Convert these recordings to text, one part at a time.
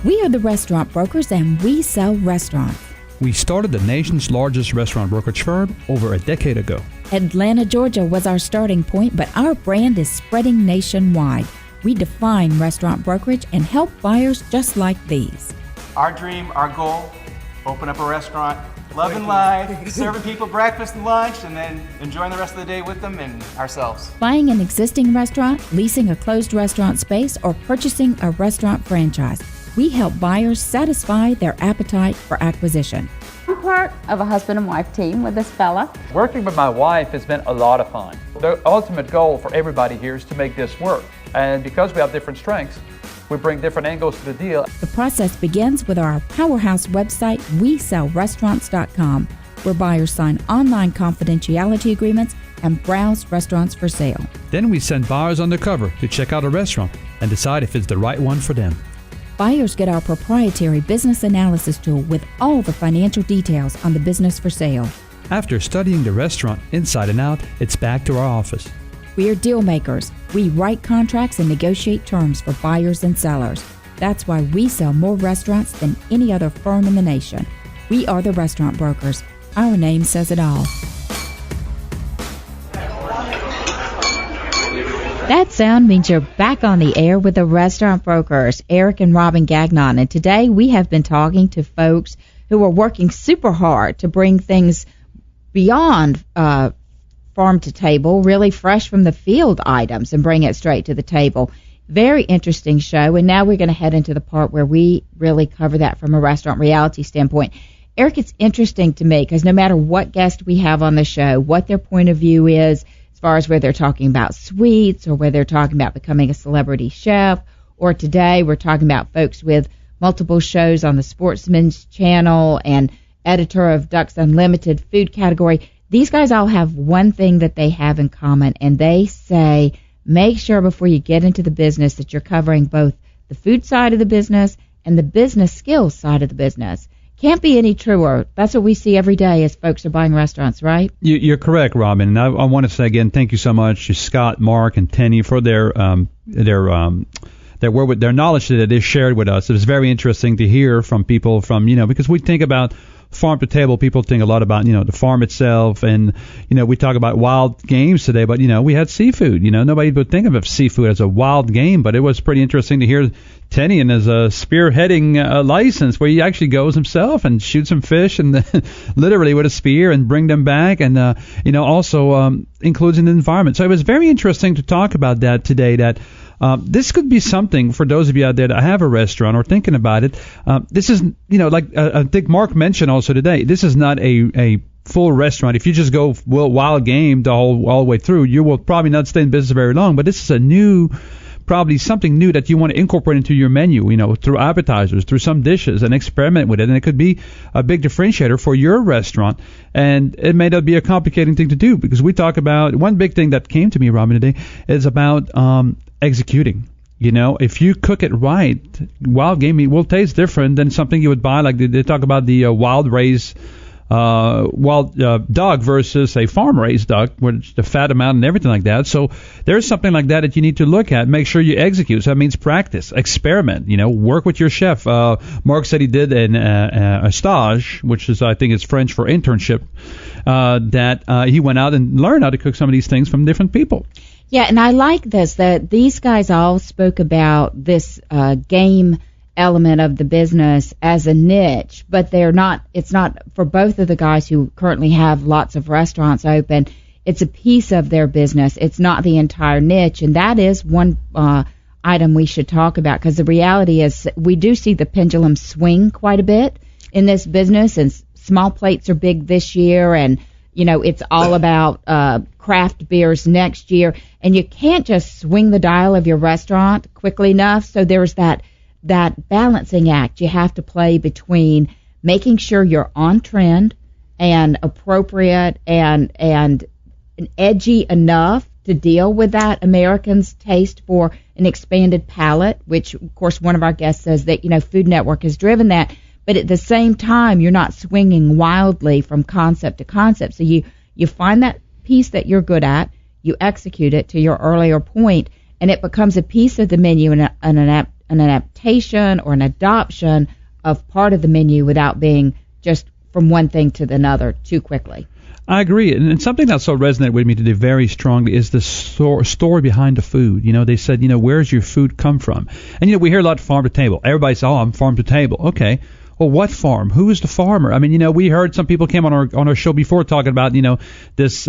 We are the restaurant brokers, and we sell restaurants. We started the nation's largest restaurant brokerage firm over a decade ago. Atlanta, Georgia was our starting point, but our brand is spreading nationwide. We define restaurant brokerage and help buyers just like these. Our dream, our goal, open up a restaurant, loving life, serving people breakfast and lunch, and then enjoying the rest of the day with them and ourselves. Buying an existing restaurant, leasing a closed restaurant space, or purchasing a restaurant franchise. We help buyers satisfy their appetite for acquisition. I'm part of a husband and wife team with this fella. Working with my wife has been a lot of fun. The ultimate goal for everybody here is to make this work. And because we have different strengths, we bring different angles to the deal. The process begins with our powerhouse website, WeSellRestaurants.com, where buyers sign online confidentiality agreements and browse restaurants for sale. Then we send buyers undercover to check out a restaurant and decide if it's the right one for them. Buyers get our proprietary business analysis tool with all the financial details on the business for sale. After studying the restaurant inside and out, it's back to our office. We're deal makers. We write contracts and negotiate terms for buyers and sellers. That's why we sell more restaurants than any other firm in the nation. We are the restaurant brokers. Our name says it all. That sound means you're back on the air with the restaurant brokers, Eric and Robin Gagnon. And today we have been talking to folks who are working super hard to bring things beyond farm to table, really fresh from the field items, and bring it straight to the table. Very interesting show. And now we're going to head into the part where we really cover that from a restaurant reality standpoint. Eric, it's interesting to me because no matter what guest we have on the show, what their point of view is, as far as whether they're talking about sweets or whether they're talking about becoming a celebrity chef, or today we're talking about folks with multiple shows on the Sportsman's Channel and editor of Ducks Unlimited food category. These guys all have one thing that they have in common, and they say make sure before you get into the business that you're covering both the food side of the business and the business skills side of the business. Can't be any truer. That's what we see every day as folks are buying restaurants, right? You're correct, Robin. And I want to say again, thank you so much to Scott, Mark, and Tenny for their knowledge that they shared with us. It was very interesting to hear from people from, because we think about farm to table, people think a lot about, the farm itself, and, we talk about wild games today, but, we had seafood. Nobody would think of seafood as a wild game, but it was pretty interesting to hear Tenny and his spearheading license, where he actually goes himself and shoots some fish and literally with a spear and bring them back, and also includes in the environment. So it was very interesting to talk about that today. That this could be something for those of you out there that have a restaurant or thinking about it. This is like I think Mark mentioned also today. This is not a full restaurant. If you just go wild game all the way through, you will probably not stay in business very long. But this is probably something new that you want to incorporate into your menu, through appetizers, through some dishes, and experiment with it. And it could be a big differentiator for your restaurant. And it may not be a complicating thing to do, because we talk about one big thing that came to me, Robin, today is about executing. If you cook it right, wild game meat will taste different than something you would buy. Like they talk about the wild raised duck versus a farm-raised duck, with the fat amount and everything like that. So there's something like that you need to look at. Make sure you execute. So that means practice, experiment. Work with your chef. Mark said he did a stage, which is I think it's French for internship. That he went out and learned how to cook some of these things from different people. Yeah, and I like this, that these guys all spoke about this game element of the business as a niche, but it's not for both of the guys who currently have lots of restaurants open. It's a piece of their business. It's not the entire niche, and that is one item we should talk about, because the reality is we do see the pendulum swing quite a bit in this business, and small plates are big this year, and it's all about craft beers next year, and you can't just swing the dial of your restaurant quickly enough. So there's that balancing act you have to play between making sure you're on trend and appropriate and edgy enough to deal with that Americans' taste for an expanded palate, which, of course, one of our guests says that, Food Network has driven that. But at the same time, you're not swinging wildly from concept to concept. So you find that piece that you're good at, you execute it to your earlier point, and it becomes a piece of the menu and an adaptation or an adoption of part of the menu without being just from one thing to another too quickly. I agree. And something that so resonated with me today very strongly is the story behind the food. They said, where's your food come from? And, we hear a lot farm to table. Everybody says, I'm farm to table. Okay. Well, what farm? Who is the farmer? I mean, we heard some people came on our show before talking about, this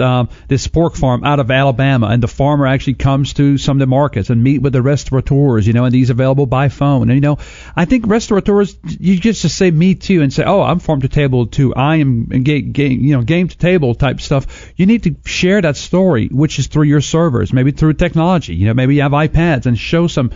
pork farm out of Alabama, and the farmer actually comes to some of the markets and meet with the restaurateurs, and these available by phone. And, I think restaurateurs, you just say me too and say, oh, I'm farm to table too. I am game to table type stuff. You need to share that story, which is through your servers, maybe through technology. Maybe you have iPads and show some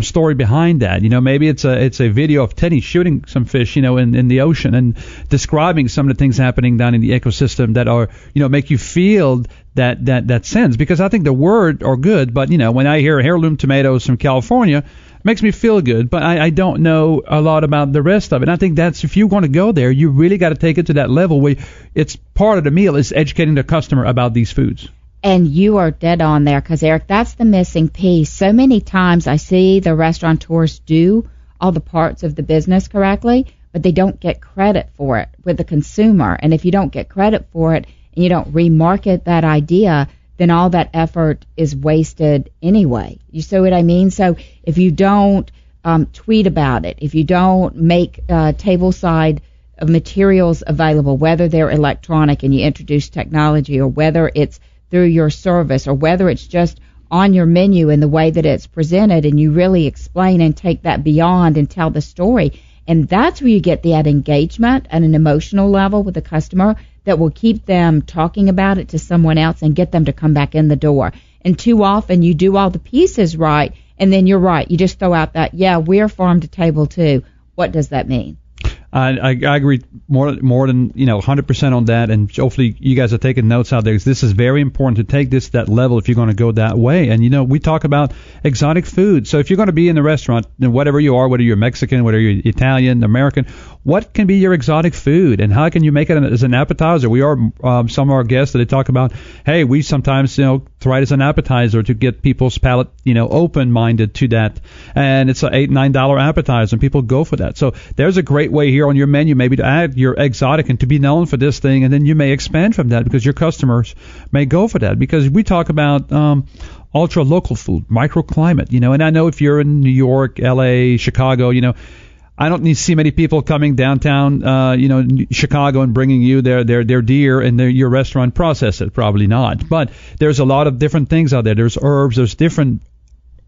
story behind that. Maybe it's a video of Teddy shooting some fish, in the ocean and describing some of the things happening down in the ecosystem that are, make you feel that sense. Because I think the word are good, but, when I hear heirloom tomatoes from California, it makes me feel good, but I don't know a lot about the rest of it. And I think that's, if you want to go there, you really got to take it to that level where it's part of the meal is educating the customer about these foods. And you are dead on there, because, Eric, that's the missing piece. So many times I see the restaurateurs do all the parts of the business correctly, but they don't get credit for it with the consumer. And if you don't get credit for it and you don't remarket that idea, then all that effort is wasted anyway. You see what I mean? So if you don't tweet about it, if you don't make tableside materials available, whether they're electronic and you introduce technology, or whether it's through your service, or whether it's just on your menu in the way that it's presented, and you really explain and take that beyond and tell the story. And that's where you get that engagement at an emotional level with the customer that will keep them talking about it to someone else and get them to come back in the door. And too often you do all the pieces right, and then you're right. You just throw out that, yeah, we're farm to table too. What does that mean? I agree more than 100% on that, and hopefully you guys are taking notes out there, because this is very important to take this to that level if you're going to go that way. And we talk about exotic food. So if you're going to be in the restaurant, whatever you are, whether you're Mexican, whether you're Italian, American, what can be your exotic food, and how can you make it as an appetizer? We are some of our guests that they talk about, hey, we sometimes try it as an appetizer to get people's palate open-minded to that, and it's an $8-9 appetizer, and people go for that. So there's a great way here on your menu maybe to add your exotic and to be known for this thing, and then you may expand from that because your customers may go for that. Because we talk about ultra local food, microclimate, and I know if you're in New York, LA, Chicago, I don't need to see many people coming downtown, Chicago, and bringing you their deer and your restaurant process it. Probably not. But there's a lot of different things out there. There's herbs. There's different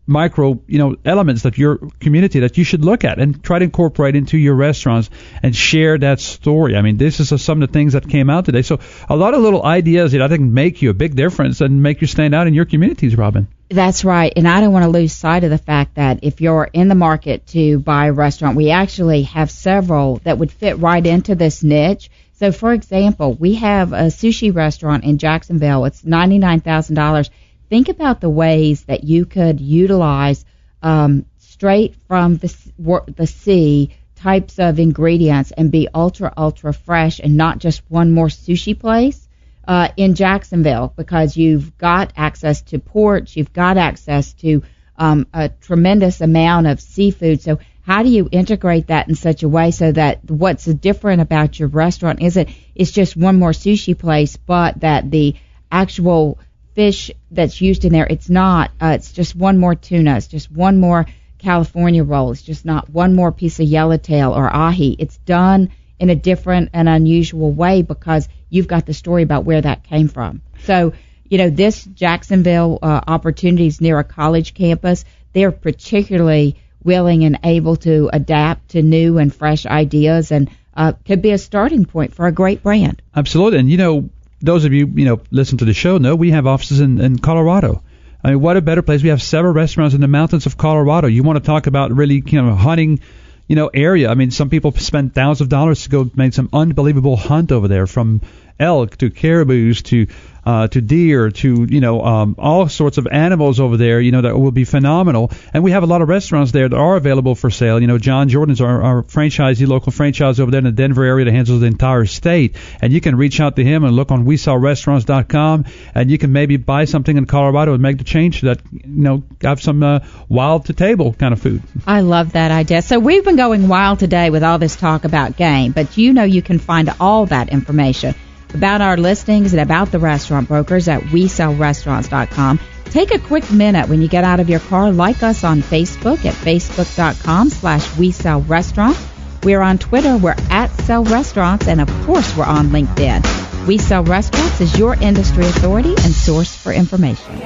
micro, elements that your community that you should look at and try to incorporate into your restaurants and share that story. I mean, this is some of the things that came out today. So a lot of little ideas that I think make you a big difference and make you stand out in your communities, Robin. That's right. And I don't want to lose sight of the fact that if you're in the market to buy a restaurant, we actually have several that would fit right into this niche. So, for example, we have a sushi restaurant in Jacksonville. It's $99,000. Think about the ways that you could utilize straight from the sea types of ingredients and be ultra fresh, and not just one more sushi place in Jacksonville, because you've got access to ports, you've got access to a tremendous amount of seafood. So how do you integrate that in such a way so that what's different about your restaurant isn't it's just one more sushi place, but that the actual fish that's used in there, it's not, it's just one more tuna, it's just one more California roll, it's just not one more piece of yellowtail or ahi. It's done in a different and unusual way because you've got the story about where that came from. So, this Jacksonville opportunity is near a college campus. They're particularly willing and able to adapt to new and fresh ideas, and could be a starting point for a great brand. Absolutely. And, those of you, listen to the show know we have offices in Colorado. I mean, what a better place. We have several restaurants in the mountains of Colorado. You want to talk about really, hunting, area. I mean, some people spend thousands of dollars to go make some unbelievable hunt over there, from elk to caribous to deer to all sorts of animals over there, that will be phenomenal. And we have a lot of restaurants there that are available for sale. John Jordan's our franchisee, local franchise over there in the Denver area that handles the entire state. And you can reach out to him and look on WeSellRestaurants.com, and you can maybe buy something in Colorado and make the change that have some wild to table kind of food. I love that idea. So we've been going wild today with all this talk about game, but you can find all that information about our listings and about the restaurant brokers at WeSellRestaurants.com. Take a quick minute when you get out of your car. Like us on Facebook at Facebook.com/WeSellRestaurants. We're on Twitter. We're at Sell Restaurants. And, of course, we're on LinkedIn. We Sell Restaurants is your industry authority and source for information.